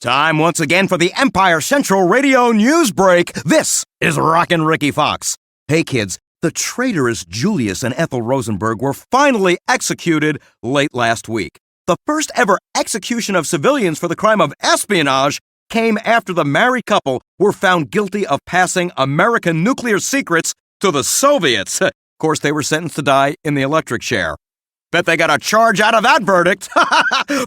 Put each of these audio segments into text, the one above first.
Time once again for the Empire Central Radio News Break. This is Rockin' Ricky Fox. Hey kids, the traitorous Julius and Ethel Rosenberg were finally executed late last week. The first ever execution of civilians for the crime of espionage came after the married couple were found guilty of passing American nuclear secrets to the Soviets. Of course, they were sentenced to die in the electric chair. Bet they got a charge out of that verdict.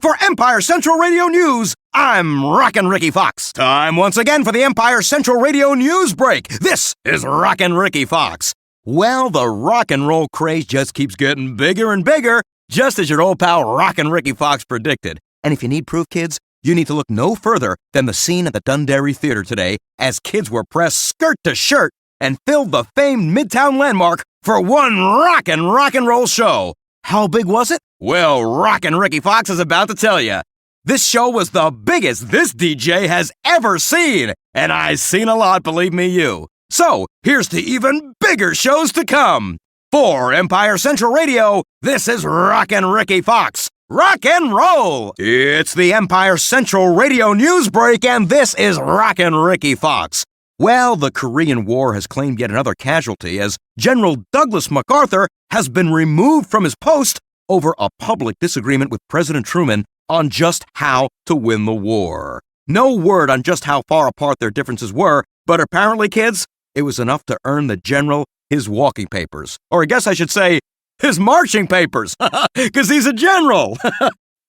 For Empire Central Radio News, I'm Rockin' Ricky Fox. Time once again for the Empire Central Radio News Break. This is Rockin' Ricky Fox. Well, the rock and roll craze just keeps getting bigger and bigger, just as your old pal Rockin' Ricky Fox predicted. And if you need proof, kids, you need to look no further than the scene at the Dundee Theater today as kids were pressed skirt to shirt and filled the famed Midtown landmark for one rockin' rock and roll show. How big was it? Well, Rockin' Ricky Fox is about to tell you. This show was the biggest this DJ has ever seen, and I've seen a lot, believe me you. So, here's to even bigger shows to come. For Empire Central Radio, this is Rockin' Ricky Fox. Rock and roll! It's the Empire Central Radio News Break, and this is Rockin' Ricky Fox. Well, the Korean War has claimed yet another casualty as General Douglas MacArthur has been removed from his post over a public disagreement with President Truman on just how to win the war. No word on just how far apart their differences were, but apparently, kids, it was enough to earn the general his walking papers. Or I guess I should say, his marching papers, because he's a general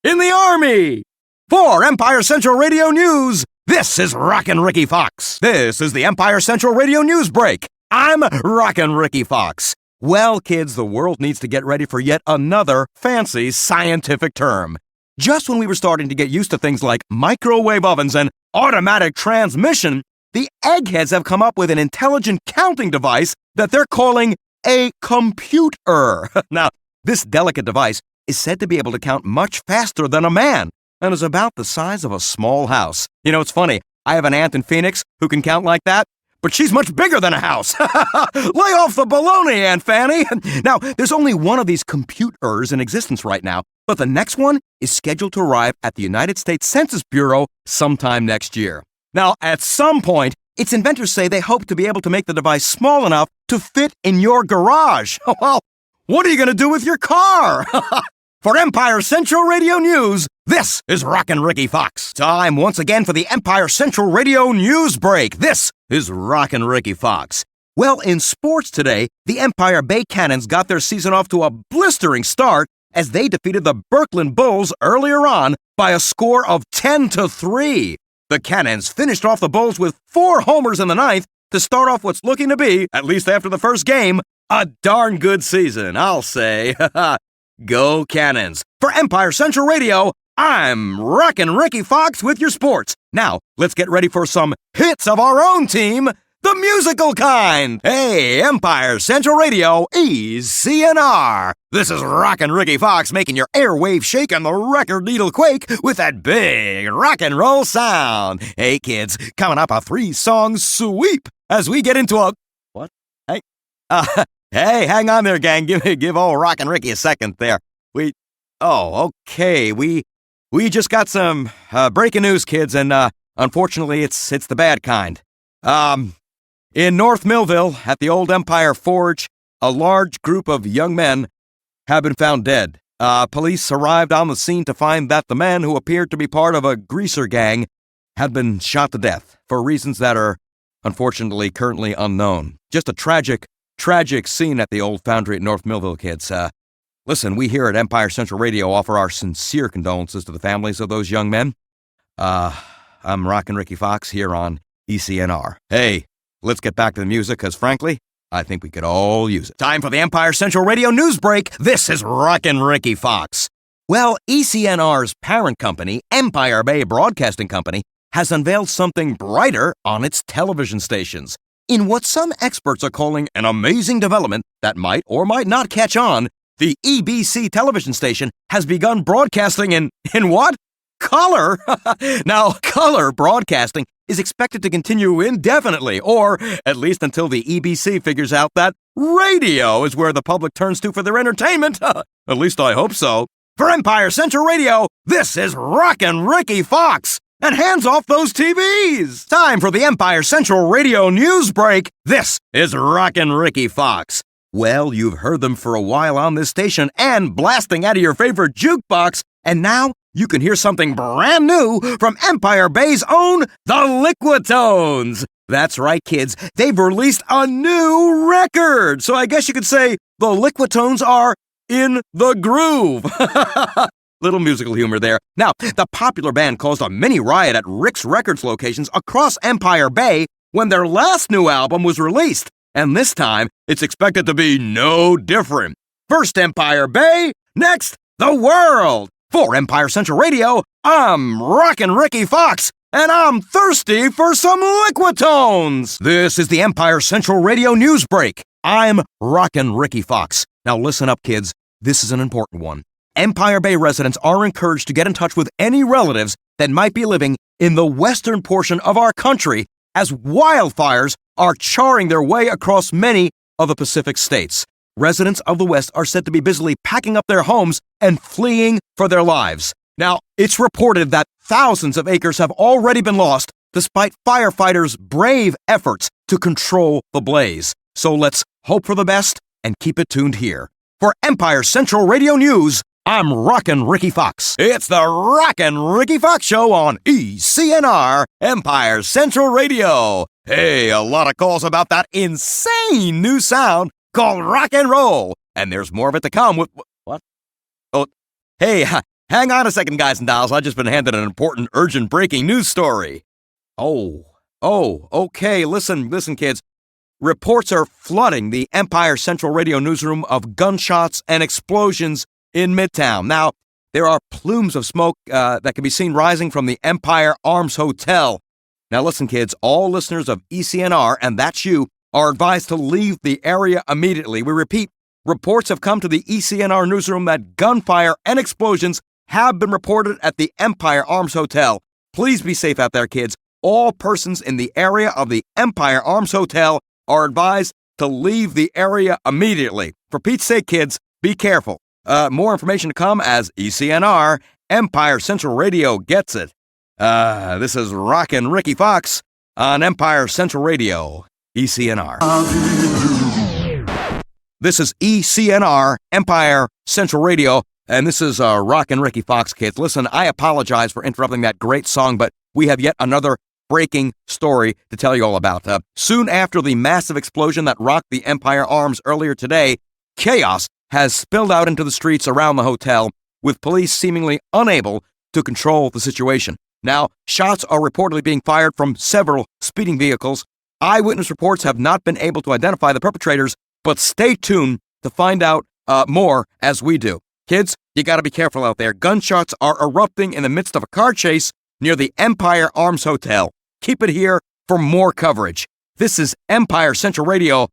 in the Army. For Empire Central Radio News, this is Rockin' Ricky Fox. This is the Empire Central Radio News Break. I'm Rockin' Ricky Fox. Well, kids, the world needs to get ready for yet another fancy scientific term. Just when we were starting to get used to things like microwave ovens and automatic transmission, the eggheads have come up with an intelligent counting device that they're calling a computer. Now, this delicate device is said to be able to count much faster than a man and is about the size of a small house. You know, it's funny. I have an aunt in Phoenix who can count like that, but she's much bigger than a house. Lay off the baloney, Aunt Fanny. Now, there's only one of these computers in existence right now, but the next one is scheduled to arrive at the United States Census Bureau sometime next year. Now, at some point, its inventors say they hope to be able to make the device small enough to fit in your garage. Well, what are you going to do with your car? For Empire Central Radio News, this is Rockin' Ricky Fox. Time once again for the Empire Central Radio News Break. This is Rockin' Ricky Fox. Well, in sports today, the Empire Bay Cannons got their season off to a blistering start as they defeated the Brooklyn Bulls earlier on by a score of 10-3. The Cannons finished off the Bulls with 4 homers in the ninth to start off what's looking to be, at least after the first game, a darn good season, I'll say. Go Cannons. For Empire Central Radio, I'm Rockin' Ricky Fox with your sports. Now, let's get ready for some hits of our own team, the musical kind. Hey, Empire Central Radio, ECNR. This is Rockin' Ricky Fox making your airwave shake and the record needle quake with that big rock and roll sound. Hey, kids, coming up a 3-song sweep as we get into a... What? Hey? Hey, hang on there, gang. Give old Rockin' Ricky a second there. Okay. We just got some breaking news, kids, and unfortunately, it's the bad kind. In North Millville, at the old Empire Forge, a large group of young men have been found dead. Police arrived on the scene to find that the men who appeared to be part of a greaser gang had been shot to death for reasons that are, unfortunately, currently unknown. Just a tragic scene at the old foundry at North Millville, kids. Listen, we here at Empire Central Radio offer our sincere condolences to the families of those young men. I'm Rockin' Ricky Fox here on ECNR. Hey, let's get back to the music, because frankly, I think we could all use it. Time for the Empire Central Radio News Break. This is Rockin' Ricky Fox. Well, ECNR's parent company, Empire Bay Broadcasting Company, has unveiled something brighter on its television stations. In what some experts are calling an amazing development that might or might not catch on, the EBC television station has begun broadcasting in what? Color? Now, color broadcasting is expected to continue indefinitely, or at least until the EBC figures out that radio is where the public turns to for their entertainment. At least I hope so. For Empire Central Radio, this is Rockin' Ricky Fox. and hands off those TVs. Time for the Empire Central Radio News Break. This is Rockin' Ricky Fox. Well, you've heard them for a while on this station and blasting out of your favorite jukebox, and now you can hear something brand new from Empire Bay's own The Liquitones. That's right, kids. They've released a new record. So I guess you could say the Liquitones are in the groove. Little musical humor there. Now, the popular band caused a mini riot at Rick's Records locations across Empire Bay when their last new album was released. And this time, it's expected to be no different. First Empire Bay, next the world. For Empire Central Radio, I'm Rockin' Ricky Fox, and I'm thirsty for some Liquitones. This is the Empire Central Radio News Break. I'm Rockin' Ricky Fox. Now listen up, kids. This is an important one. Empire Bay residents are encouraged to get in touch with any relatives that might be living in the western portion of our country, as wildfires are charring their way across many of the Pacific states. Residents of the West are said to be busily packing up their homes and fleeing for their lives. Now, it's reported that thousands of acres have already been lost despite firefighters' brave efforts to control the blaze. So let's hope for the best and keep it tuned here. For Empire Central Radio News, I'm Rockin' Ricky Fox. It's the Rockin' Ricky Fox Show on ECNR, Empire Central Radio. Hey, a lot of calls about that insane new sound called rock and roll. And there's more of it to come with... What? Oh, hey, hang on a second, guys and dolls. I've just been handed an important, urgent breaking news story. Okay. Listen, kids. Reports are flooding the Empire Central Radio newsroom of gunshots and explosions in Midtown. Now, there are plumes of smoke that can be seen rising from the Empire Arms Hotel. Now listen, kids, all listeners of ECNR, and that's you, are advised to leave the area immediately. We repeat, reports have come to the ECNR newsroom that gunfire and explosions have been reported at the Empire Arms Hotel. Please be safe out there, kids. All persons in the area of the Empire Arms Hotel are advised to leave the area immediately. For Pete's sake, kids, be careful. More information to come as ECNR, Empire Central Radio gets it. This is Rockin' Ricky Fox on Empire Central Radio, ECNR. This is ECNR, Empire Central Radio, and this is Rockin' Ricky Fox, kids. Listen, I apologize for interrupting that great song, but we have yet another breaking story to tell you all about. Soon after the massive explosion that rocked the Empire Arms earlier today, chaos has spilled out into the streets around the hotel, with police seemingly unable to control the situation. Now, shots are reportedly being fired from several speeding vehicles. Eyewitness reports have not been able to identify the perpetrators, but stay tuned to find out more as we do. Kids, you gotta be careful out there. Gunshots are erupting in the midst of a car chase near the Empire Arms Hotel. Keep it here for more coverage. This is Empire Central Radio.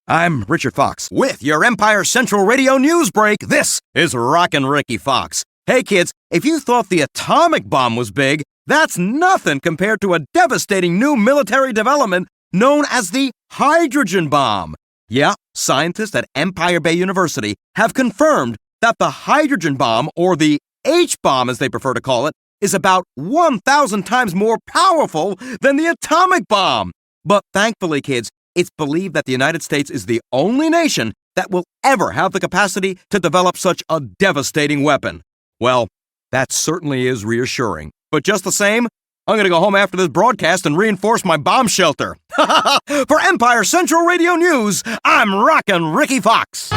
I'm Richard Fox with your Empire Central Radio News Break. This is Rockin' Ricky Fox. Hey kids, if you thought the atomic bomb was big, that's nothing compared to a devastating new military development known as the hydrogen bomb. Yeah, scientists at Empire Bay University have confirmed that the hydrogen bomb, or the H-bomb as they prefer to call it, is about 1,000 times more powerful than the atomic bomb. But thankfully, kids, it's believed that the United States is the only nation that will ever have the capacity to develop such a devastating weapon. Well, that certainly is reassuring. But just the same, I'm going to go home after this broadcast and reinforce my bomb shelter. For Empire Central Radio News, I'm Rockin' Ricky Fox.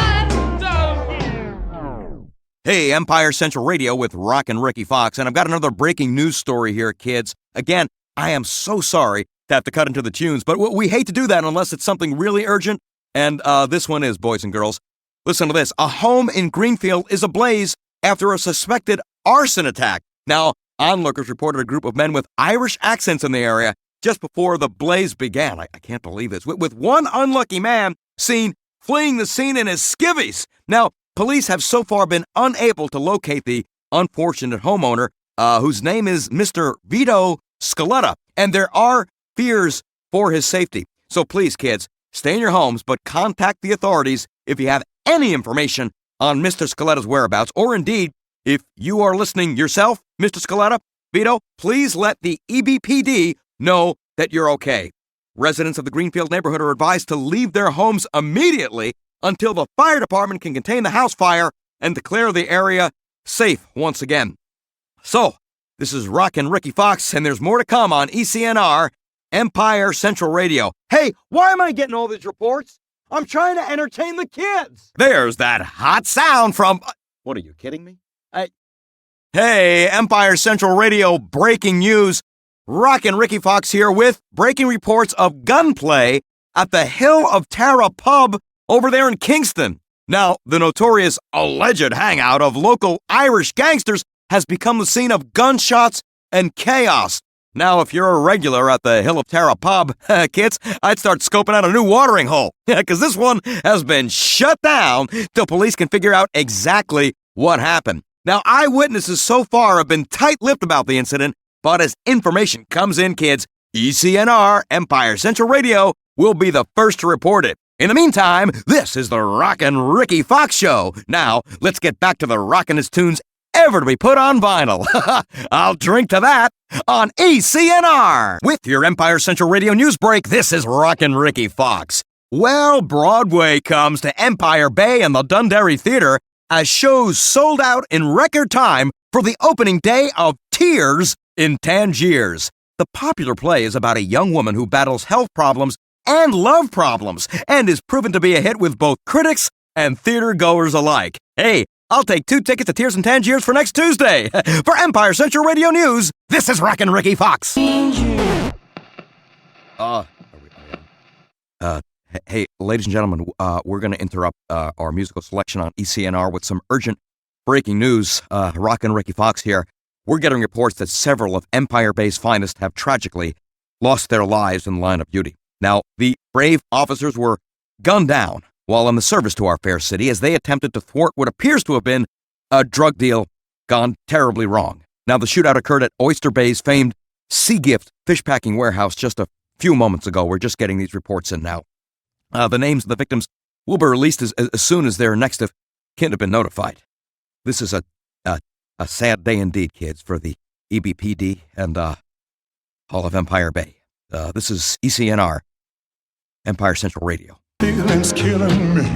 Hey, Empire Central Radio with Rockin' Ricky Fox, and I've got another breaking news story here, kids. Again, I am so sorry to have to cut into the tunes, but we hate to do that unless it's something really urgent, and this one is, boys and girls. Listen to this. A home in Greenfield is ablaze after a suspected arson attack. Now, onlookers reported a group of men with Irish accents in the area just before the blaze began. I can't believe this. With one unlucky man seen fleeing the scene in his skivvies. Now, police have so far been unable to locate the unfortunate homeowner, whose name is Mr. Vito Scaletta, and there are fears for his safety. So please, kids, stay in your homes, but contact the authorities if you have any information on Mr. Scaletta's whereabouts, or indeed, if you are listening yourself, Mr. Scaletta, Vito, please let the EBPD know that you're okay. Residents of the Greenfield neighborhood are advised to leave their homes immediately until the fire department can contain the house fire and declare the area safe once again. So, this is Rockin' Ricky Fox, and there's more to come on ECNR, Empire Central Radio. Hey, why am I getting all these reports? I'm trying to entertain the kids. There's that hot sound from... What, are you kidding me? Hey, Empire Central Radio breaking news. Rockin' Ricky Fox here with breaking reports of gunplay at the Hill of Tara pub over there in Kingston. Now, the notorious alleged hangout of local Irish gangsters has become the scene of gunshots and chaos. Now, if you're a regular at the Hill of Tara pub, kids, I'd start scoping out a new watering hole, because this one has been shut down till police can figure out exactly what happened. Now, eyewitnesses so far have been tight-lipped about the incident, but as information comes in, kids, ECNR, Empire Central Radio, will be the first to report it. In the meantime, this is the Rockin' Ricky Fox Show. Now, let's get back to the rockin'est tunes ever to be put on vinyl. I'll drink to that on ECNR. With your Empire Central Radio news break, this is Rockin' Ricky Fox. Well, Broadway comes to Empire Bay and the Dundee Theater as shows sold out in record time for the opening day of Tears in Tangiers. The popular play is about a young woman who battles health problems and love problems and is proven to be a hit with both critics and theater goers alike. Hey, I'll take 2 tickets to Tears in Tangiers for next Tuesday. For Empire Central Radio News, this is Rockin' Ricky Fox. Hey, ladies and gentlemen, we're going to interrupt our musical selection on ECNR with some urgent breaking news. Rockin' Ricky Fox here. We're getting reports that several of Empire Bay's finest have tragically lost their lives in the line of duty. Now, the brave officers were gunned down while in the service to our fair city as they attempted to thwart what appears to have been a drug deal gone terribly wrong. Now, the shootout occurred at Oyster Bay's famed Sea Gift fishpacking warehouse just a few moments ago. We're just getting these reports in now. The names of the victims will be released as soon as their next of kin have been notified. This is a sad day indeed, kids, for the EBPD and all of Empire Bay. This is ECNR, Empire Central Radio. Feelings killing me.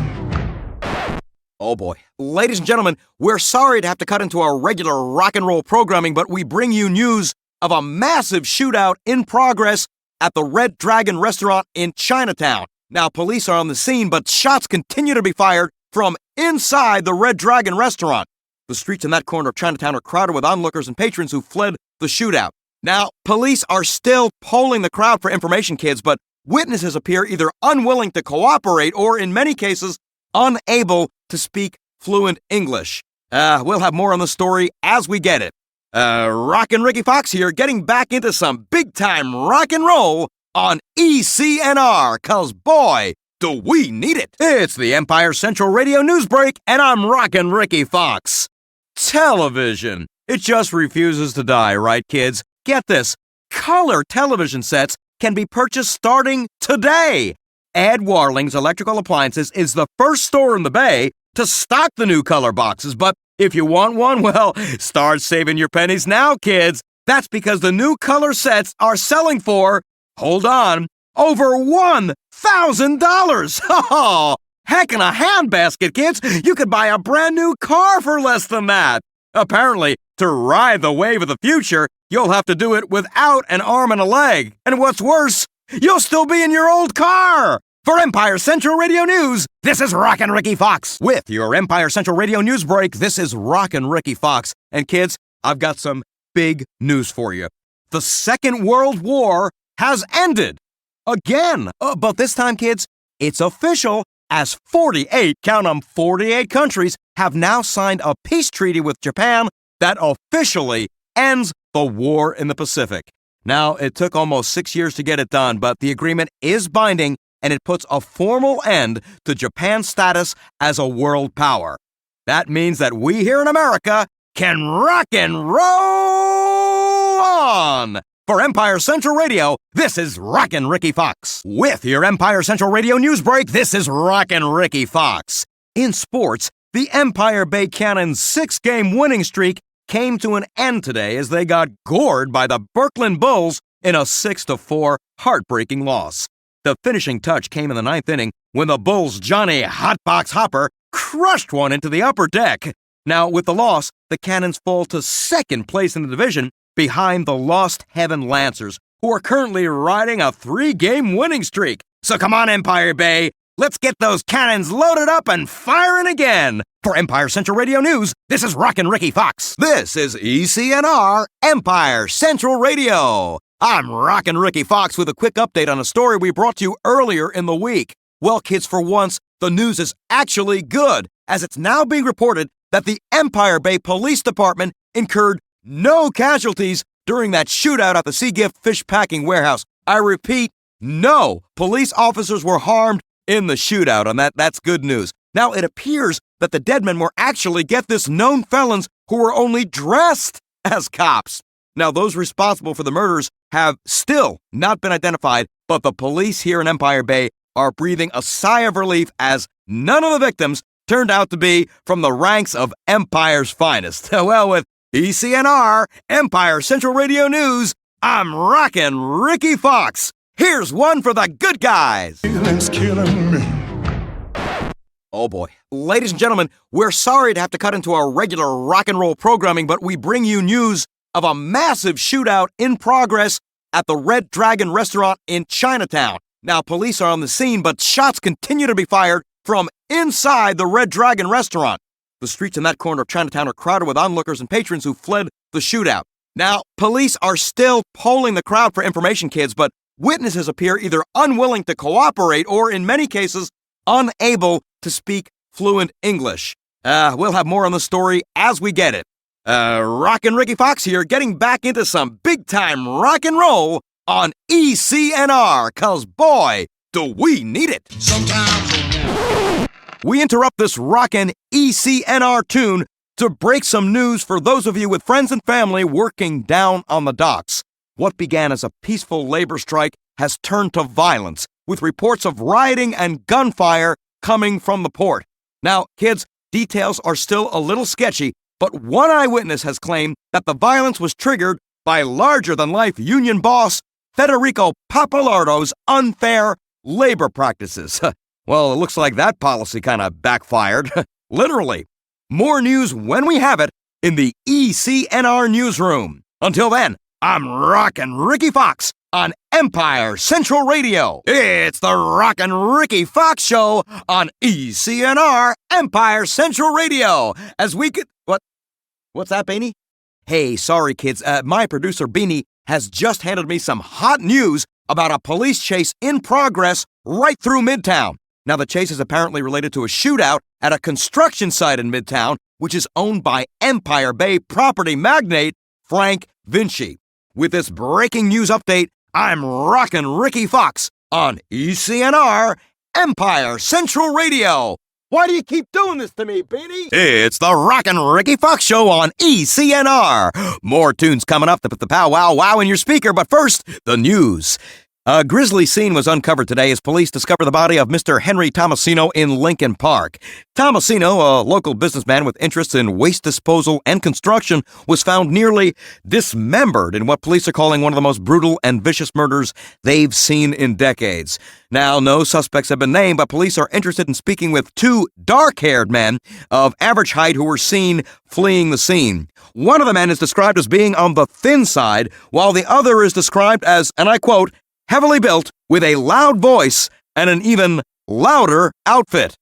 Oh boy. Ladies and gentlemen, we're sorry to have to cut into our regular rock and roll programming, but we bring you news of a massive shootout in progress at the Red Dragon restaurant in Chinatown. Now, police are on the scene, but shots continue to be fired from inside the Red Dragon restaurant. The streets in that corner of Chinatown are crowded with onlookers and patrons who fled the shootout. Now, police are still polling the crowd for information, kids, but witnesses appear either unwilling to cooperate or, in many cases, unable to speak fluent English. We'll have more on the story as we get it. Rockin' Ricky Fox here, getting back into some big-time rock and roll on ECNR, 'cause boy, do we need it. It's the Empire Central Radio News Break, and I'm Rockin' Ricky Fox. Television. It just refuses to die, right, kids? Get this. Color television sets can be purchased starting today. Ed Warling's Electrical Appliances is the first store in the Bay to stock the new color boxes, but if you want one, well, start saving your pennies now, kids. That's because the new color sets are selling for, hold on, over $1,000. Oh, heck in a handbasket, kids. You could buy a brand new car for less than that. Apparently, to ride the wave of the future, you'll have to do it without an arm and a leg. And what's worse, you'll still be in your old car. For Empire Central Radio News, this is Rockin' Ricky Fox. With your Empire Central Radio News Break, this is Rockin' Ricky Fox. And kids, I've got some big news for you. The Second World War has ended. Again. But this time, kids, it's official as 48, count 'em, 48 countries have now signed a peace treaty with Japan that officially ends the war in the Pacific. Now, it took almost 6 years to get it done, but the agreement is binding and it puts a formal end to Japan's status as a world power. That means that we here in America can rock and roll on. For Empire Central Radio, this is Rockin' Ricky Fox. With your Empire Central Radio News Break, this is Rockin' Ricky Fox. In sports, the Empire Bay Cannon's 6-game winning streak came to an end today as they got gored by the Brooklyn Bulls in a 6-4 heartbreaking loss. The finishing touch came in the ninth inning when the Bulls' Johnny Hotbox Hopper crushed one into the upper deck. Now, with the loss, the Cannons fall to second place in the division behind the Lost Heaven Lancers, who are currently riding a 3-game winning streak. So come on, Empire Bay, let's get those cannons loaded up and firing again. For Empire Central Radio News, this is Rockin' Ricky Fox. This is ECNR, Empire Central Radio. I'm Rockin' Ricky Fox with a quick update on a story we brought to you earlier in the week. Well, kids, for once, the news is actually good, as it's now being reported that the Empire Bay Police Department incurred no casualties during that shootout at the Seagift fish packing warehouse. I repeat, no police officers were harmed in the shootout, and that's good news. Now, it appears that the dead men were actually, get this, known felons who were only dressed as cops. Now, those responsible for the murders have still not been identified, but the police here in Empire Bay are breathing a sigh of relief as none of the victims turned out to be from the ranks of Empire's finest. Well, with ECNR, Empire Central Radio News, I'm Rockin' Ricky Fox. Here's one for the good guys. Feelings killing me. Oh boy. Ladies and gentlemen, we're sorry to have to cut into our regular rock and roll programming, but we bring you news of a massive shootout in progress at the Red Dragon restaurant in Chinatown. Now, police are on the scene, but shots continue to be fired from inside the Red Dragon restaurant. The streets in that corner of Chinatown are crowded with onlookers and patrons who fled the shootout. Now, police are still polling the crowd for information, kids, but witnesses appear either unwilling to cooperate or, in many cases, unable to speak fluent English. We'll have more on the story as we get it. Rockin' Ricky Fox here, getting back into some big-time rock and roll on ECNR, 'cause boy, do we need it. Sometimes We interrupt this rockin' ECNR tune to break some news for those of you with friends and family working down on the docks. What began as a peaceful labor strike has turned to violence, with reports of rioting and gunfire coming from the port. Now, kids, details are still a little sketchy, but one eyewitness has claimed that the violence was triggered by larger-than-life union boss Federico Papalardo's unfair labor practices. Well, it looks like that policy kind of backfired. Literally. More news when we have it in the ECNR newsroom. Until then, I'm Rockin' Ricky Fox on Empire Central Radio. It's the Rockin' Ricky Fox Show on ECNR, Empire Central Radio. As we could... What's that, Beanie? Hey, sorry, kids. My producer, Beanie, has just handed me some hot news about a police chase in progress right through Midtown. Now, the chase is apparently related to a shootout at a construction site in Midtown, which is owned by Empire Bay property magnate Frank Vinci. With this breaking news update, I'm Rockin' Ricky Fox on ECNR, Empire Central Radio. Why do you keep doing this to me, Beanie? It's the Rockin' Ricky Fox Show on ECNR. More tunes coming up to put the pow wow wow in your speaker, but first, the news. A grisly scene was uncovered today as police discovered the body of Mr. Henry Tomasino in Lincoln Park. Tomasino, a local businessman with interests in waste disposal and construction, was found nearly dismembered in what police are calling one of the most brutal and vicious murders they've seen in decades. Now, no suspects have been named, but police are interested in speaking with two dark-haired men of average height who were seen fleeing the scene. One of the men is described as being on the thin side, while the other is described as, and I quote, heavily built, with a loud voice and an even louder outfit.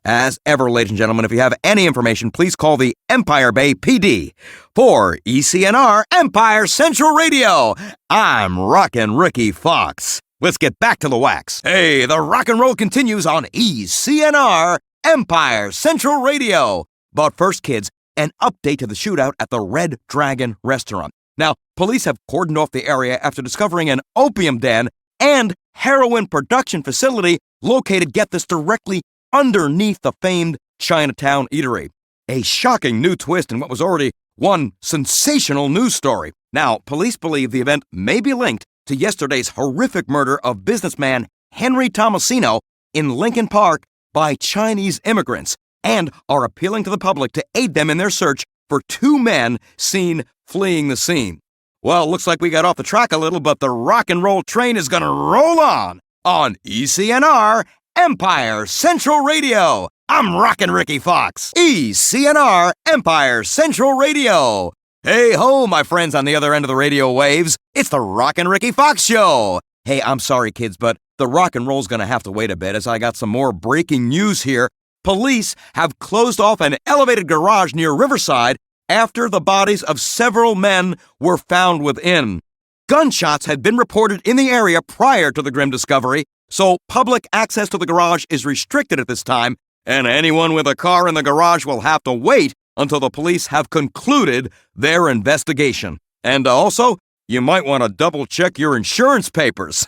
As ever, ladies and gentlemen, if you have any information, please call the Empire Bay PD. For ECNR Empire Central Radio, I'm Rockin' Ricky Fox. Let's get back to the wax. Hey, the rock and roll continues on ECNR Empire Central Radio. But first, kids, an update to the shootout at the Red Dragon restaurant. Now, police have cordoned off the area after discovering an opium den and heroin production facility located, get this, directly underneath the famed Chinatown eatery. A shocking new twist in what was already one sensational news story. Now, police believe the event may be linked to yesterday's horrific murder of businessman Henry Tomasino in Lincoln Park by Chinese immigrants, and are appealing to the public to aid them in their search for 2 men seen fleeing the scene. Well, it looks like we got off the track a little, but the rock and roll train is going to roll on ECNR Empire Central Radio. I'm Rockin' Ricky Fox. ECNR Empire Central Radio. Hey ho, my friends on the other end of the radio waves. It's the Rockin' Ricky Fox Show. Hey, I'm sorry, kids, but the rock and roll's gonna have to wait a bit as I got some more breaking news here. Police have closed off an elevated garage near Riverside after the bodies of several men were found within. Gunshots had been reported in the area prior to the grim discovery, so public access to the garage is restricted at this time, and anyone with a car in the garage will have to wait until the police have concluded their investigation. And also, you might want to double-check your insurance papers.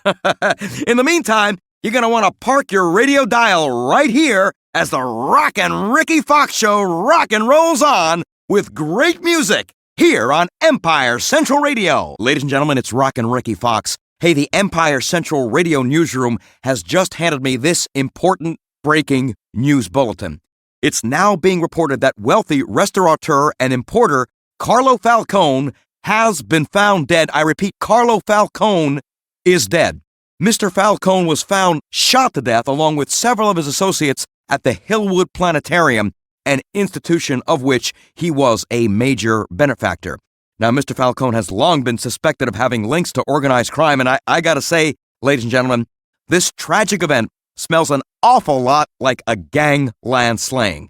In the meantime, you're going to want to park your radio dial right here as the Rockin' Ricky Fox Show rock and rolls on with great music here on Empire Central Radio. Ladies and gentlemen, it's Rockin' Ricky Fox. Hey, the Empire Central Radio newsroom has just handed me this important breaking news bulletin. It's now being reported that wealthy restaurateur and importer Carlo Falcone has been found dead. I repeat, Carlo Falcone is dead. Mr. Falcone was found shot to death along with several of his associates at the Hillwood Planetarium, an institution of which he was a major benefactor. Now, Mr. Falcone has long been suspected of having links to organized crime, and I gotta say, ladies and gentlemen, this tragic event smells an awful lot like a gangland slaying.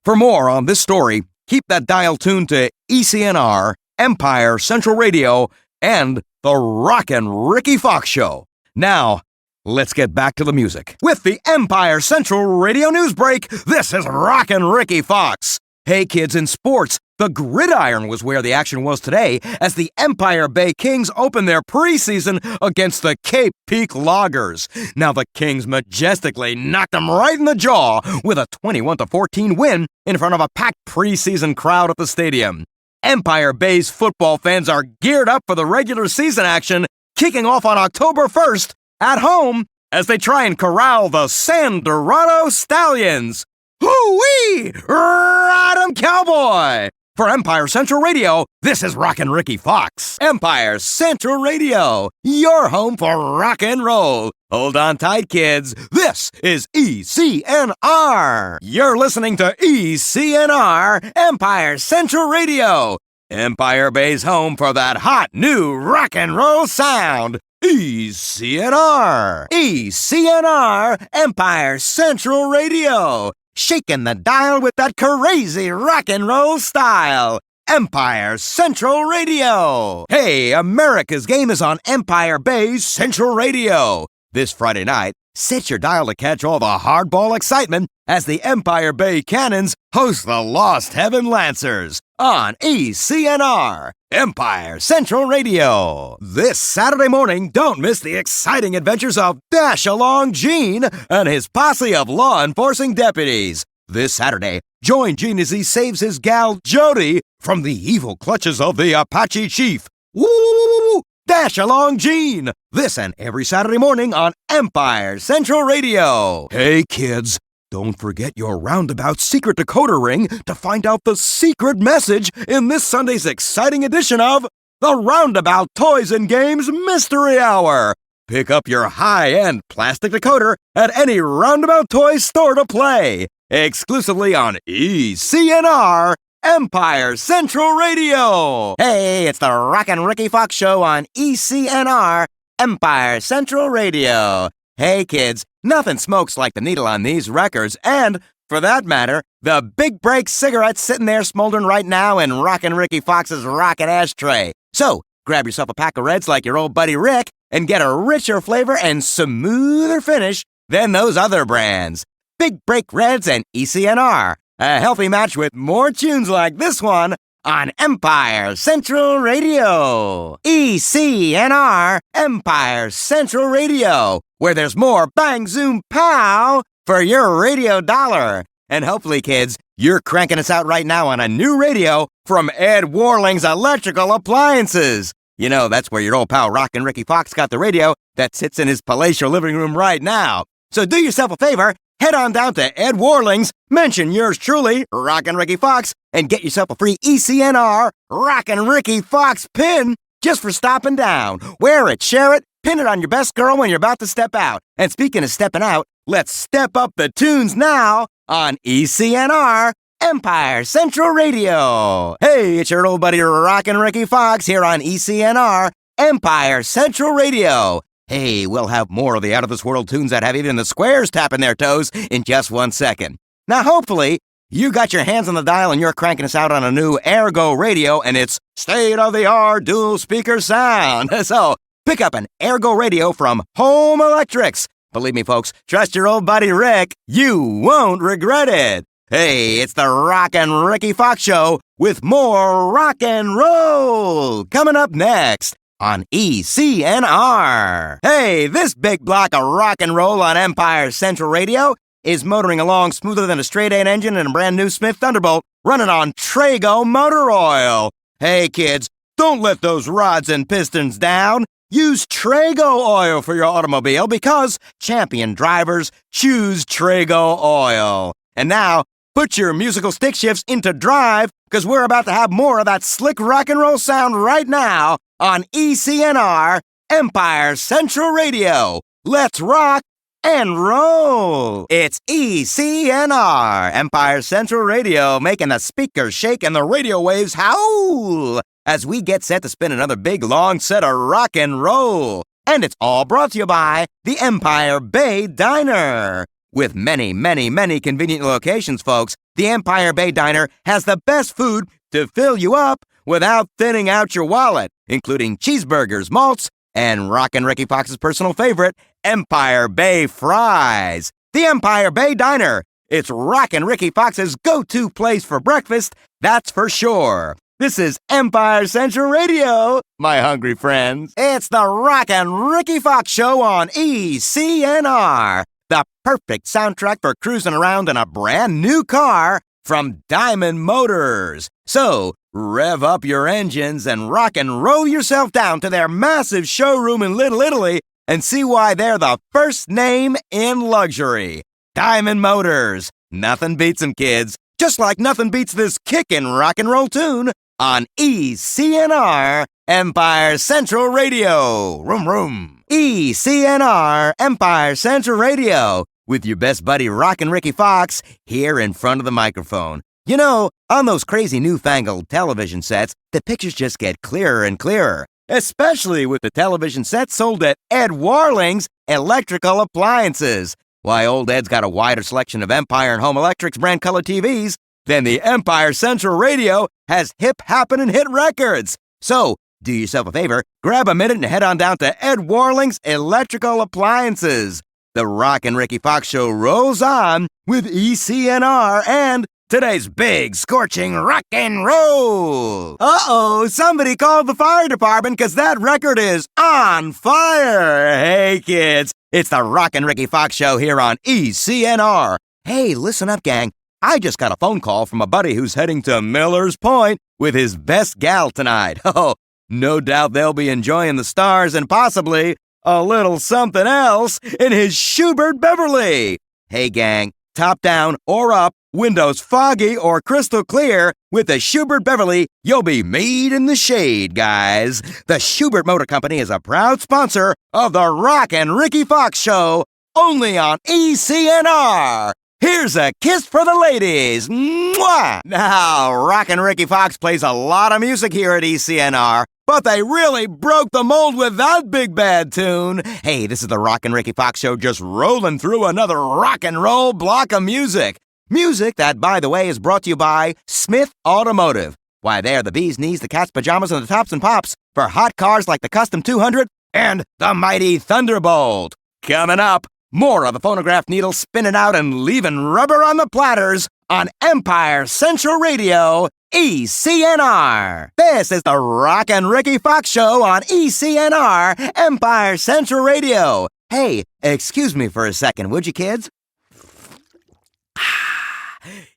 For more on this story, keep that dial tuned to ECNR, Empire Central Radio, and the Rockin' Ricky Fox Show. Now, let's get back to the music. With the Empire Central Radio News Break, this is Rockin' Ricky Fox. Hey kids, in sports, the gridiron was where the action was today as the Empire Bay Kings opened their preseason against the Cape Peak Loggers. Now the Kings majestically knocked them right in the jaw with a 21-14 win in front of a packed preseason crowd at the stadium. Empire Bay's football fans are geared up for the regular season action, kicking off on October 1st at home as they try and corral the San Dorado Stallions. Hoo-wee! Ride 'em, cowboy! For Empire Central Radio, this is Rockin' Ricky Fox. Empire Central Radio, your home for rock and roll. Hold on tight, kids. This is ECNR. You're listening to ECNR, Empire Central Radio. Empire Bay's home for that hot new rock and roll sound. ECNR. ECNR, Empire Central Radio. Shaking the dial with that crazy rock and roll style. Empire Central Radio. Hey, America's game is on Empire Bay's Central Radio. This Friday night, set your dial to catch all the hardball excitement as the Empire Bay Cannons host the Lost Heaven Lancers on ECNR, Empire Central Radio. This Saturday morning, don't miss the exciting adventures of Dash Along Gene and his posse of law-enforcing deputies. This Saturday, join Gene as he saves his gal Jody from the evil clutches of the Apache Chief. Woo! Dash Along Gene! This and every Saturday morning on Empire Central Radio. Hey kids, don't forget your roundabout secret decoder ring to find out the secret message in this Sunday's exciting edition of the Roundabout Toys and Games Mystery Hour. Pick up your high-end plastic decoder at any Roundabout Toys store to play. Exclusively on ECNR, Empire Central Radio. Hey, it's the Rockin' Ricky Fox Show on ECNR, Empire Central Radio. Hey kids, nothing smokes like the needle on these records, and, for that matter, the Big Break cigarette sitting there smoldering right now in Rockin' Ricky Fox's rocket ashtray. So, grab yourself a pack of Reds like your old buddy Rick and get a richer flavor and smoother finish than those other brands. Big Break Reds and ECNR. A healthy match with more tunes like this one on Empire Central Radio. ECNR, Empire Central Radio, where there's more bang, zoom, pow for your radio dollar. And hopefully, kids, you're cranking us out right now on a new radio from Ed Warling's Electrical Appliances. You know, that's where your old pal Rockin' Ricky Fox got the radio that sits in his palatial living room right now. So do yourself a favor, head on down to Ed Warling's, mention yours truly, Rockin' Ricky Fox, and get yourself a free ECNR Rockin' Ricky Fox pin just for stopping down. Wear it, share it, pin it on your best girl when you're about to step out. And speaking of stepping out, let's step up the tunes now on ECNR Empire Central Radio. Hey, it's your old buddy Rockin' Ricky Fox here on ECNR Empire Central Radio. Hey, we'll have more of the out-of-this-world tunes that have even the squares tapping their toes in just 1 second. Now, hopefully, you got your hands on the dial and you're cranking us out on a new Ergo radio, and it's state-of-the-art dual-speaker sound. So, pick up an Ergo radio from Home Electrics. Believe me, folks, trust your old buddy Rick. You won't regret it. Hey, it's the Rockin' Ricky Fox Show with more rock and roll coming up next on ECNR. Hey, this big block of rock and roll on Empire Central Radio is motoring along smoother than a straight-eight engine in a brand new Smith Thunderbolt running on Trago motor oil. Hey, kids, don't let those rods and pistons down. Use Trago oil for your automobile because champion drivers choose Trago oil. And now, put your musical stick shifts into drive because we're about to have more of that slick rock and roll sound right now on ECNR Empire Central Radio. Let's rock and roll. It's ECNR Empire Central Radio making the speakers shake and the radio waves howl as we get set to spin another big long set of rock and roll. And it's all brought to you by the Empire Bay Diner. With many, many, many convenient locations, folks, the Empire Bay Diner has the best food to fill you up without thinning out your wallet, including cheeseburgers, malts, and Rockin' Ricky Fox's personal favorite, Empire Bay Fries. The Empire Bay Diner. It's Rockin' Ricky Fox's go-to place for breakfast, that's for sure. This is Empire Central Radio, my hungry friends. It's the Rockin' Ricky Fox Show on ECNR. The perfect soundtrack for cruising around in a brand new car from Diamond Motors. So, rev up your engines and rock and roll yourself down to their massive showroom in Little Italy and see why they're the first name in luxury. Diamond Motors. Nothing beats them, kids. Just like nothing beats this kickin' rock and roll tune on ECNR Empire Central Radio. Room, room. ECNR Empire Central Radio with your best buddy Rockin' Ricky Fox here in front of the microphone. You know, on those crazy newfangled television sets, the pictures just get clearer and clearer, especially with the television sets sold at Ed Warling's Electrical Appliances. Why, old Ed's got a wider selection of Empire and Home Electric's brand color TVs than the Empire Central Radio has hip, happen, and hit records. So, do yourself a favor, grab a minute and head on down to Ed Warling's Electrical Appliances. The Rockin' Ricky Fox Show rolls on with ECNR and today's big, scorching rock and roll. Uh-oh, somebody called the fire department because that record is on fire. Hey, kids, it's the Rockin' Ricky Fox Show here on ECNR. Hey, listen up, gang. I just got a phone call from a buddy who's heading to Miller's Point with his best gal tonight. Oh, no doubt they'll be enjoying the stars and possibly a little something else in his Schubert Beverly. Hey, gang, top down or up, windows foggy or crystal clear, with the Schubert Beverly, you'll be made in the shade, guys. The Schubert Motor Company is a proud sponsor of the Rockin' Ricky Fox Show, only on ECNR. Here's a kiss for the ladies. Mwah! Now, Rockin' Ricky Fox plays a lot of music here at ECNR, but they really broke the mold with that big bad tune. Hey, this is the Rockin' Ricky Fox Show just rolling through another rock and roll block of music. Music that, by the way, is brought to you by Smith Automotive. Why, they're the bee's knees, the cat's pajamas, and the tops and pops for hot cars like the Custom 200 and the mighty Thunderbolt. Coming up, more of the phonograph needle spinning out and leaving rubber on the platters on Empire Central Radio, ECNR. This is the Rockin' Ricky Fox Show on ECNR, Empire Central Radio. Hey, excuse me for a second, would you, kids?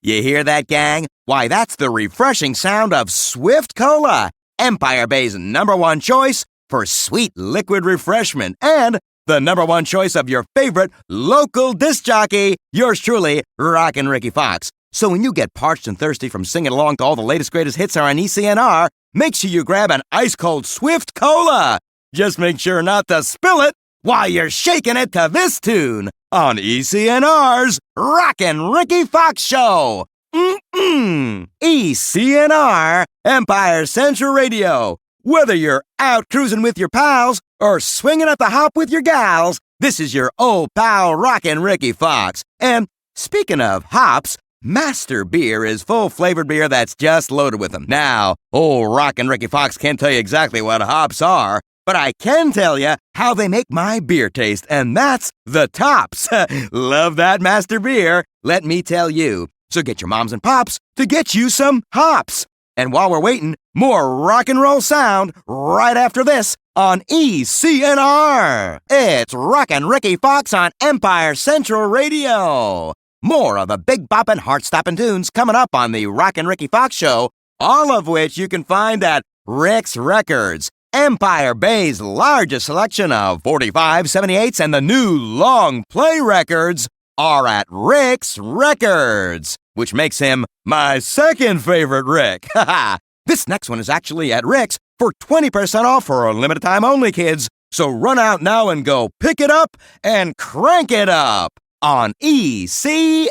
You hear that, gang? Why, that's the refreshing sound of Swift Cola, Empire Bay's #1 choice for sweet liquid refreshment. And the #1 choice of your favorite local disc jockey, yours truly, Rockin' Ricky Fox. So when you get parched and thirsty from singing along to all the latest greatest hits on ECNR, make sure you grab an ice-cold Swift Cola. Just make sure not to spill it while you're shaking it to this tune on ECNR's Rockin' Ricky Fox Show. ECNR, Empire Central Radio. Whether you're out cruising with your pals or swinging at the hop with your gals, this is your old pal Rockin' Ricky Fox. And speaking of hops, Master Beer is full-flavored beer that's just loaded with them. Now, old Rockin' Ricky Fox can't tell you exactly what hops are, but I can tell you how they make my beer taste, and that's the tops. Love that Master Beer, let me tell you. So get your moms and pops to get you some hops. And while we're waiting, more rock and roll sound right after this on ECNR. It's Rockin' Ricky Fox on Empire Central Radio. More of the big boppin', heart-stoppin' tunes coming up on the Rockin' Ricky Fox Show, all of which you can find at Rick's Records, Empire Bay's largest selection of 45, 78s, and the new long play records are at Rick's Records, which makes him my second favorite Rick. This next one is actually at Rick's for 20% off for a limited time only, kids. So run out now and go pick it up and crank it up on ECNR.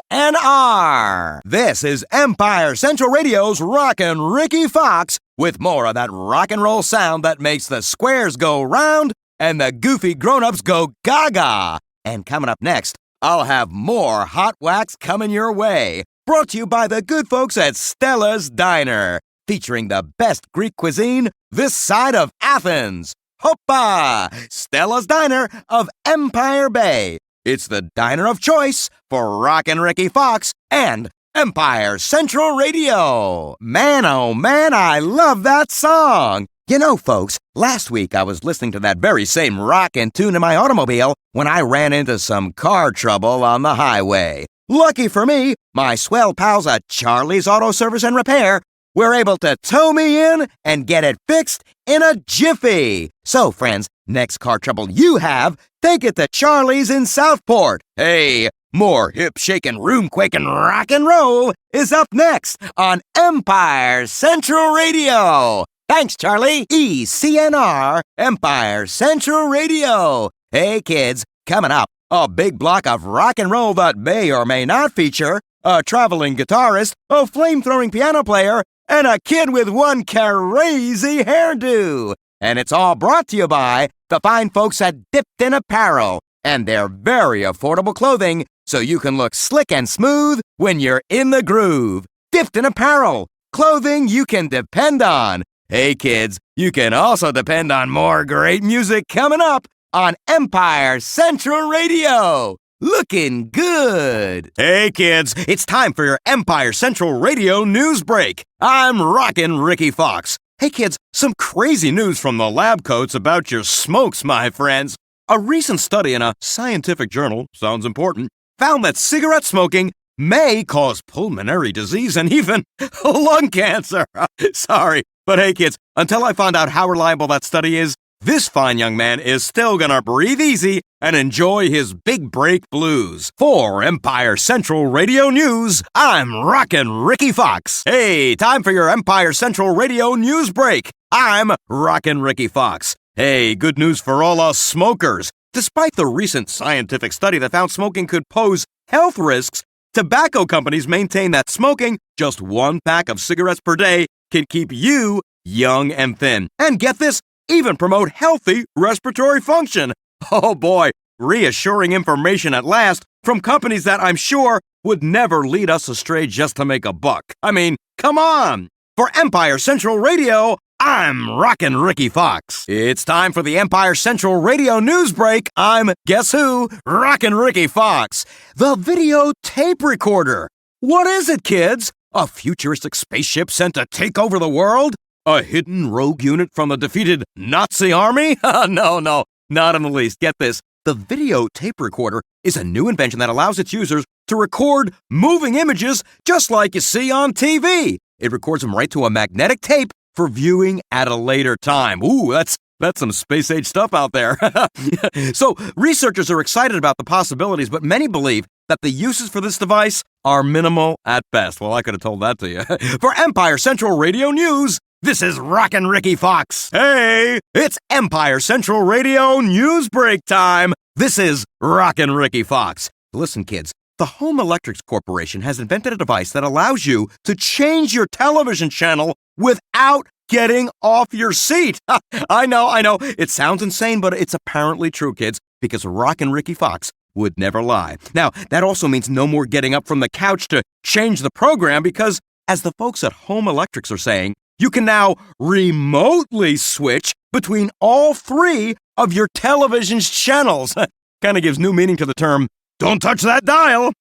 This is Empire Central Radio's Rockin' Ricky Fox with more of that rock and roll sound that makes the squares go round and the goofy grown-ups go gaga. And coming up next, I'll have more hot wax coming your way. Brought to you by the good folks at Stella's Diner, featuring the best Greek cuisine this side of Athens. Hoppa! Stella's Diner of Empire Bay. It's the diner of choice for Rockin' Ricky Fox and Empire Central Radio. Man, oh man, I love that song. You know, folks, last week I was listening to that very same rockin' tune in my automobile when I ran into some car trouble on the highway. Lucky for me, my swell pals at Charlie's Auto Service and Repair were able to tow me in and get it fixed in a jiffy. So, friends, next car trouble you have, take it to Charlie's in Southport. Hey, more hip-shaking, room-quaking rock and roll is up next on Empire Central Radio. Thanks, Charlie. ECNR, Empire Central Radio. Hey, kids, coming up, a big block of rock and roll that may or may not feature a traveling guitarist, a flame-throwing piano player, and a kid with one crazy hairdo. And it's all brought to you by the fine folks at Dipped in Apparel and their very affordable clothing so you can look slick and smooth when you're in the groove. Dipped in Apparel, clothing you can depend on. Hey, kids, you can also depend on more great music coming up on Empire Central Radio. Looking good. Hey, kids, it's time for your Empire Central Radio news break. I'm Rockin' Ricky Fox. Hey, kids, some crazy news from the lab coats about your smokes, my friends. A recent study in a scientific journal, sounds important, found that cigarette smoking may cause pulmonary disease and even lung cancer. Sorry, but hey, kids, until I find out how reliable that study is, this fine young man is still gonna breathe easy and enjoy his big break blues. For Empire Central Radio News, I'm Rockin' Ricky Fox. Hey, time for your Empire Central Radio News break. I'm Rockin' Ricky Fox. Hey, good news for all us smokers. Despite the recent scientific study that found smoking could pose health risks, tobacco companies maintain that smoking just one pack of cigarettes per day can keep you young and thin. And get this, even promote healthy respiratory function. Oh boy, reassuring information at last from companies that I'm sure would never lead us astray just to make a buck. I mean, come on! For Empire Central Radio, I'm Rockin' Ricky Fox. It's time for the Empire Central Radio news break. I'm, guess who? Rockin' Ricky Fox. The video tape recorder. What is it, kids? A futuristic spaceship sent to take over the world? A hidden rogue unit from the defeated Nazi army? No, not in the least. Get this. The video tape recorder is a new invention that allows its users to record moving images just like you see on TV. It records them right to a magnetic tape for viewing at a later time. Ooh, that's That's some space-age stuff out there. So, researchers are excited about the possibilities, but many believe that the uses for this device are minimal at best. Well, I could have told that to you. For Empire Central Radio News, this is Rockin' Ricky Fox. Hey, it's Empire Central Radio News Break time. This is Rockin' Ricky Fox. Listen, kids, the Home Electrics Corporation has invented a device that allows you to change your television channel without getting off your seat. I know. It sounds insane, but it's apparently true, kids, because Rockin' Ricky Fox would never lie. Now, that also means no more getting up from the couch to change the program because, as the folks at Home Electrics are saying, you can now remotely switch between all three of your television's channels. Kind of gives new meaning to the term, don't touch that dial.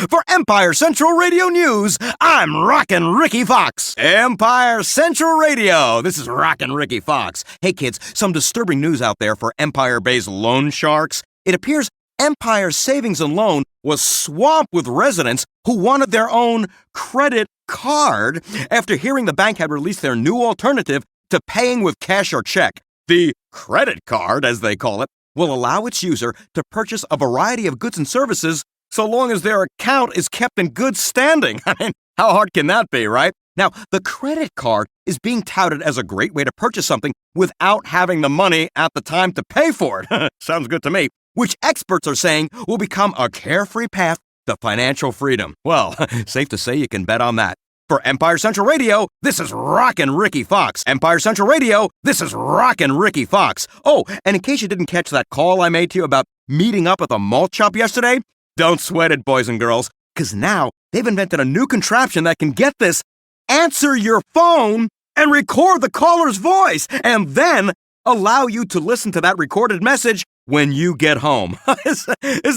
For Empire Central Radio News, I'm Rockin' Ricky Fox. Empire Central Radio. This is Rockin' Ricky Fox. Hey, kids, some disturbing news out there for Empire-based loan sharks. It appears Empire Savings and Loan was swamped with residents who wanted their own credit card after hearing the bank had released their new alternative to paying with cash or check. The credit card, as they call it, will allow its user to purchase a variety of goods and services so long as their account is kept in good standing. I mean, how hard can that be, right? Now, the credit card is being touted as a great way to purchase something without having the money at the time to pay for it. Sounds good to me. Which experts are saying will become a carefree path to financial freedom. Well, safe to say you can bet on that. For Empire Central Radio, this is Rockin' Ricky Fox. Empire Central Radio, this is Rockin' Ricky Fox. Oh, and in case you didn't catch that call I made to you about meeting up at the malt shop yesterday, don't sweat it, boys and girls, because now they've invented a new contraption that can, get this, answer your phone and record the caller's voice, and then allow you to listen to that recorded message when you get home. Is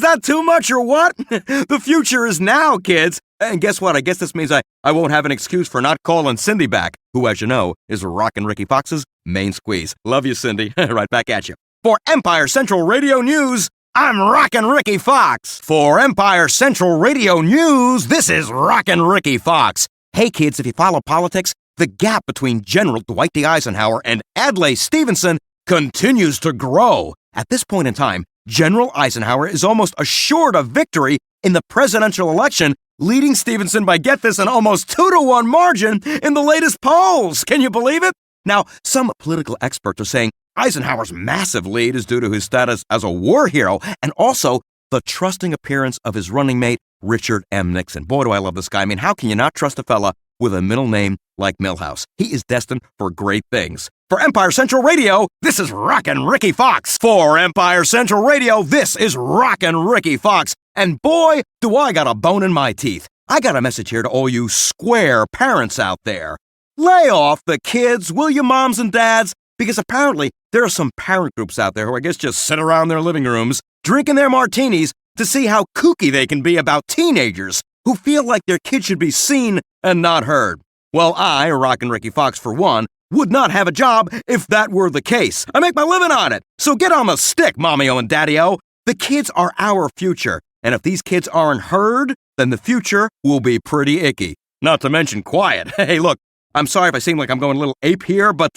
that too much or what? The future is now, kids. And guess what? I guess this means I won't have an excuse for not calling Cindy back, who, as you know, is Rockin' Ricky Fox's main squeeze. Love you, Cindy. Right back at you. For Empire Central Radio News, I'm Rockin' Ricky Fox. For Empire Central Radio News, this is Rockin' Ricky Fox. Hey, kids, if you follow politics, the gap between General Dwight D. Eisenhower and Adlai Stevenson continues to grow. At this point in time, General Eisenhower is almost assured of victory in the presidential election, leading Stevenson by, get this, an almost 2-to-1 margin in the latest polls. Can you believe it? Now, some political experts are saying Eisenhower's massive lead is due to his status as a war hero and also the trusting appearance of his running mate, Richard M. Nixon. Boy, do I love this guy. I mean, how can you not trust a fella with a middle name like Milhouse? He is destined for great things. For Empire Central Radio, this is Rockin' Ricky Fox. For Empire Central Radio, this is Rockin' Ricky Fox. And boy, do I got a bone in my teeth. I got a message here to all you square parents out there. Lay off the kids, will you, moms and dads? Because apparently there are some parent groups out there who I guess just sit around their living rooms, drinking their martinis to see how kooky they can be about teenagers who feel like their kids should be seen and not heard. Well, I, Rockin' Ricky Fox for one, would not have a job if that were the case. I make my living on it. So get on the stick, Mommy-o and Daddy-o. The kids are our future. And if these kids aren't heard, then the future will be pretty icky. Not to mention quiet. Hey, look, I'm sorry if I seem like I'm going a little ape here, but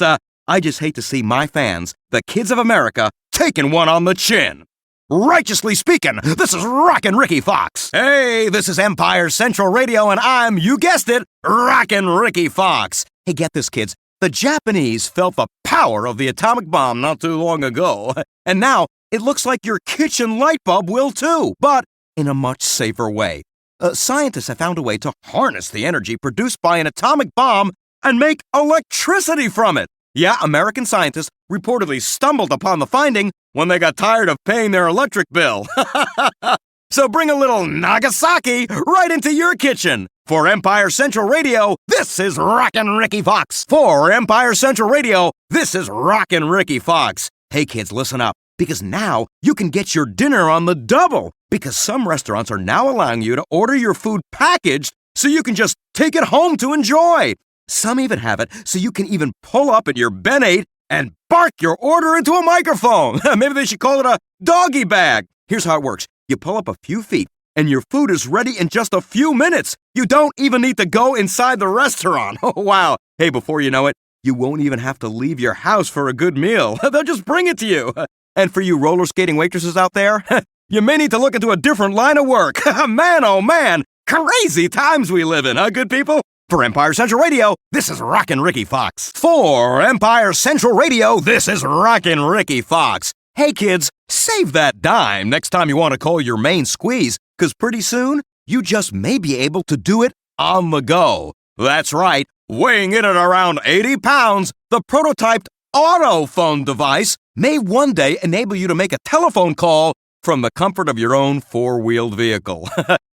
I just hate to see my fans, the kids of America, taking one on the chin. Righteously speaking, this is Rockin' Ricky Fox. Hey, this is Empire Central Radio, and I'm, you guessed it, Rockin' Ricky Fox. Hey, get this, kids. The Japanese felt the power of the atomic bomb not too long ago, and now it looks like your kitchen light bulb will too, but in a much safer way. Scientists have found a way to harness the energy produced by an atomic bomb and make electricity from it. Yeah, American scientists reportedly stumbled upon the finding when they got tired of paying their electric bill. So bring a little Nagasaki right into your kitchen. For Empire Central Radio, this is Rockin' Ricky Fox. For Empire Central Radio, this is Rockin' Ricky Fox. Hey kids, listen up, because now you can get your dinner on the double, because some restaurants are now allowing you to order your food packaged so you can just take it home to enjoy. Some even have it so you can even pull up at your Ben 8 and bark your order into a microphone. Maybe they should call it a doggy bag. Here's how it works. You pull up a few feet and your food is ready in just a few minutes. You don't even need to go inside the restaurant. Oh, wow. Hey, before you know it, You won't even have to leave your house for a good meal. They'll just bring it to you. And for you roller skating waitresses out there, you may need to look into a different line of work. Man, oh man, crazy times we live in, huh, good people? For Empire Central Radio, this is Rockin' Ricky Fox. For Empire Central Radio, this is Rockin' Ricky Fox. Hey kids, save that dime next time you want to call your main squeeze, because pretty soon, you just may be able to do it on the go. That's right, weighing in at around 80 pounds, the prototyped autophone device may one day enable you to make a telephone call from the comfort of your own four-wheeled vehicle.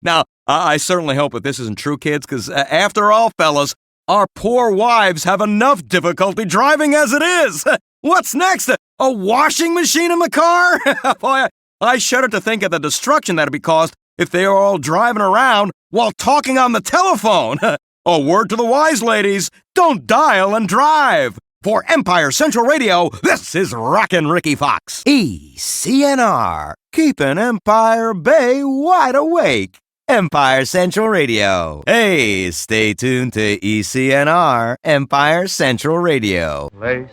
Now, I certainly hope that this isn't true, kids, because after all, fellas, our poor wives have enough difficulty driving as it is. What's next? A washing machine in the car? Boy, I shudder to think of the destruction that'd be caused if they were all driving around while talking on the telephone. A word to the wise ladies, don't dial and drive. For Empire Central Radio, this is Rockin' Ricky Fox. ECNR, keeping Empire Bay wide awake. Empire Central Radio. Hey, stay tuned to ECNR, Empire Central Radio. Place,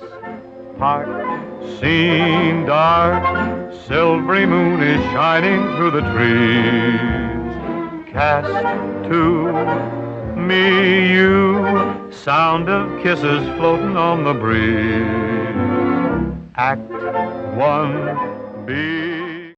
park, scene dark, silvery moon is shining through the trees. Cast to me you, sound of kisses floating on the breeze. Act one, be